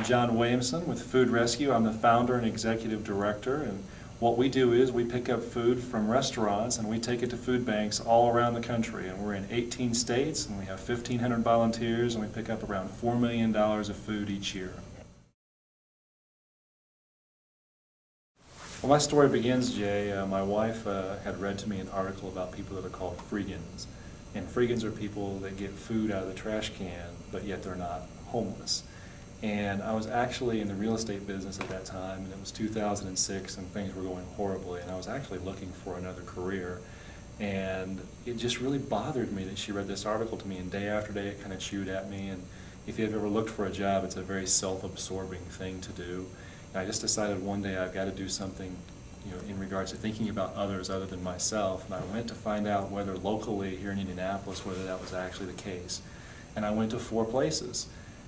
John Williamson with Food Rescue. I'm the founder and executive director, and what we do is we pick up food from restaurants and we take it to food banks all around the country. And we're in 18 states and we have 1,500 volunteers and we pick up around $4 million of food each year. Well, my story begins, Jay. My wife had read to me an article about people that are called freegans. And freegans are people that get food out of the trash can, but yet they're not homeless. And I was actually in the real estate business at that time, and it was 2006, and things were going horribly, and I was actually looking for another career. And it just really bothered me that she read this article to me, and day after day it kind of chewed at me. And if you've ever looked for a job, it's a very self-absorbing thing to do. And I just decided one day I've got to do something, in regards to thinking about others other than myself. And I went to find out whether locally here in Indianapolis, whether that was actually the case. And I went to 4 places.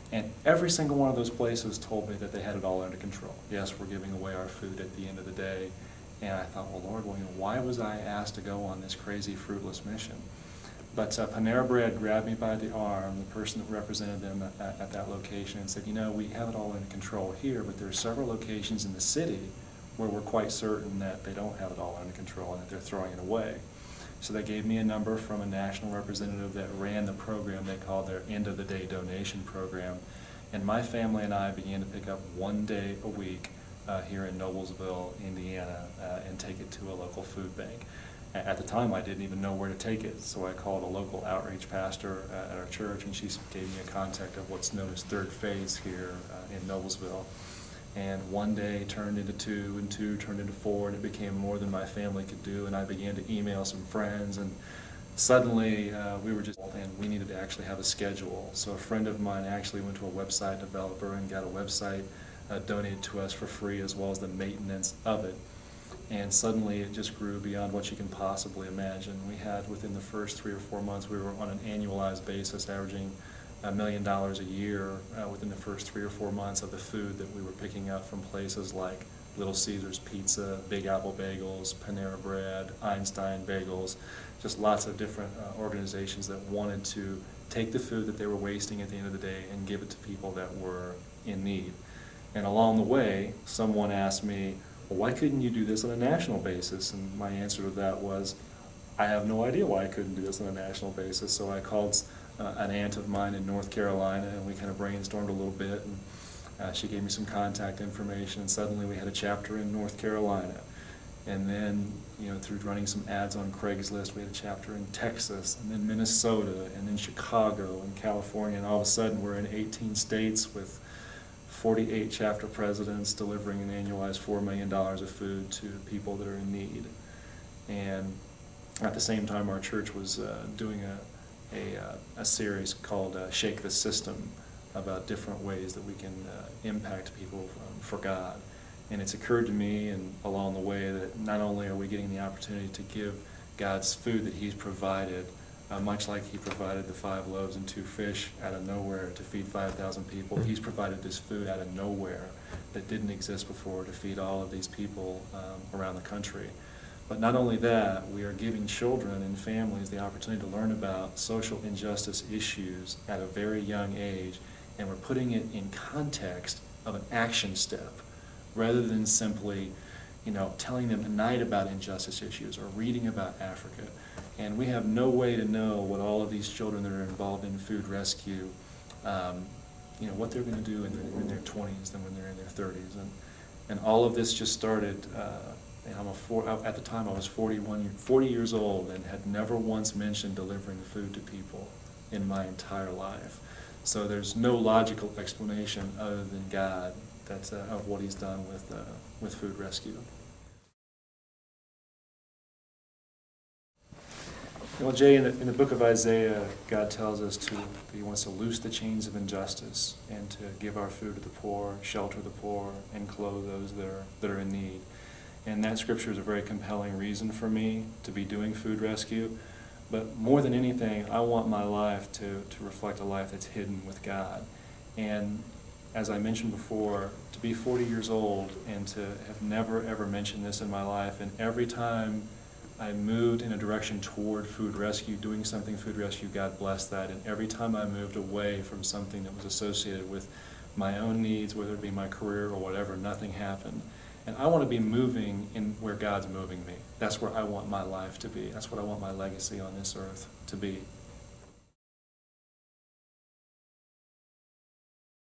And every single one of those places told me that they had it all under control. Yes, we're giving away our food at the end of the day. And I thought, well, Lord, why was I asked to go on this crazy, fruitless mission? But Panera Bread grabbed me by the arm, the person that represented them at that location, and said, we have it all under control here, but there are several locations in the city where we're quite certain that they don't have it all under control and that they're throwing it away. So they gave me a number from a national representative that ran the program they called their end of the day donation program. And my family and I began to pick up 1 day a week here in Noblesville, Indiana, and take it to a local food bank. At the time, I didn't even know where to take it, so I called a local outreach pastor at our church, and she gave me a contact of what's known as Third Phase here in Noblesville. And 1 day turned into 2, and 2 turned into 4, and it became more than my family could do. And I began to email some friends, and suddenly we were just, and we needed to actually have a schedule. So a friend of mine actually went to a website developer and got a website donated to us for free, as well as the maintenance of it. And suddenly it just grew beyond what you can possibly imagine. We had, within the first 3 or 4 months, we were on an annualized basis averaging $1 million a year within the first 3 or 4 months of the food that we were picking up from places like Little Caesars Pizza, Big Apple Bagels, Panera Bread, Einstein Bagels, just lots of different organizations that wanted to take the food that they were wasting at the end of the day and give it to people that were in need. And along the way, someone asked me, well, why couldn't you do this on a national basis? And my answer to that was, I have no idea why I couldn't do this on a national basis. So I called an aunt of mine in North Carolina, and we kind of brainstormed a little bit, and she gave me some contact information, and suddenly we had a chapter in North Carolina. And then, through running some ads on Craigslist, we had a chapter in Texas, and then Minnesota, and then Chicago, and California, and all of a sudden we're in 18 states with 48 chapter presidents delivering an annualized $4 million of food to people that are in need. And at the same time, our church was doing a series called Shake the System, about different ways that we can impact people for God. And it's occurred to me, and along the way, that not only are we getting the opportunity to give God's food that He's provided, much like He provided the 5 loaves and 2 fish out of nowhere to feed 5,000 people, He's provided this food out of nowhere that didn't exist before to feed all of these people around the country. But not only that, we are giving children and families the opportunity to learn about social injustice issues at a very young age, and we're putting it in context of an action step, rather than simply, telling them tonight about injustice issues or reading about Africa. And we have no way to know what all of these children that are involved in food rescue, what they're going to do in their 20s than when they're in their 30s. And all of this just started. At the time I was 40 years old and had never once mentioned delivering food to people in my entire life. So there's no logical explanation other than God of what He's done with food rescue. Well, Jay, in the book of Isaiah, God tells us He wants to loose the chains of injustice and to give our food to the poor, shelter the poor, and clothe those that are in need. And that scripture is a very compelling reason for me to be doing food rescue. But more than anything, I want my life to reflect a life that's hidden with God. And as I mentioned before, to be 40 years old and to have never ever mentioned this in my life, and every time I moved in a direction toward food rescue, doing something food rescue, God bless that. And every time I moved away from something that was associated with my own needs, whether it be my career or whatever, nothing happened. And I want to be moving in where God's moving me. That's where I want my life to be. That's what I want my legacy on this earth to be.